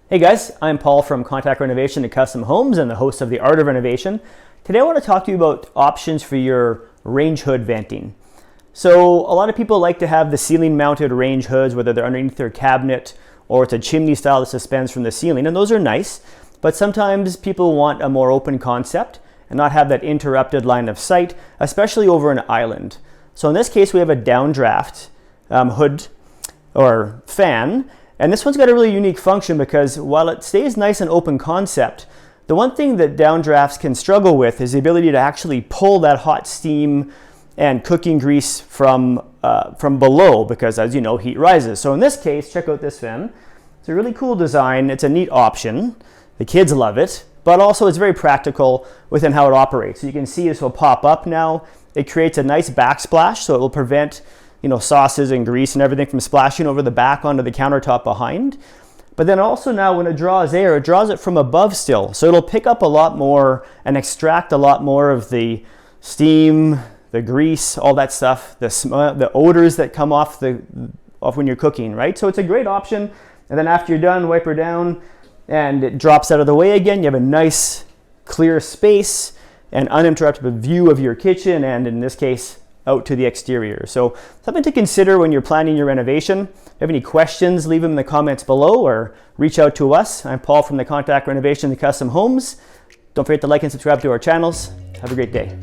Hey guys, I'm Paul from Contact Renovation and Custom Homes and the host of The Art of Renovation. Today I want to talk to you about options for your range hood venting. So a lot of people like to have the ceiling mounted range hoods, whether they're underneath their cabinet or it's a chimney style that suspends from the ceiling, and those are nice, but sometimes people want a more open concept and not have that interrupted line of sight, especially over an island. So in this case we have a downdraft hood or fan. And this one's got a really unique function because while it stays nice and open concept, the one thing that downdrafts can struggle with is the ability to actually pull that hot steam and cooking grease from below, because as you know, heat rises. So in this case, check out this fan. It's a really cool design. It's a neat option. The kids love it, but also it's very practical within how it operates. So you can see this will pop up now. It creates a nice backsplash, so it will prevent sauces and grease and everything from splashing over the back onto the countertop behind. But then also now when it draws air, it draws it from above still. So it'll pick up a lot more and extract a lot more of the steam, the grease, all that stuff, the odors that come off when you're cooking, right? So it's a great option. And then after you're done, wipe her down and it drops out of the way again. You have a nice clear space and uninterrupted view of your kitchen, and in this case, out to the exterior. So something to consider when you're planning your renovation. If you have any questions, leave them in the comments below or reach out to us. I'm Paul from the Contact Renovation and Custom Homes. Don't forget to like and subscribe to our channels. Have a great day.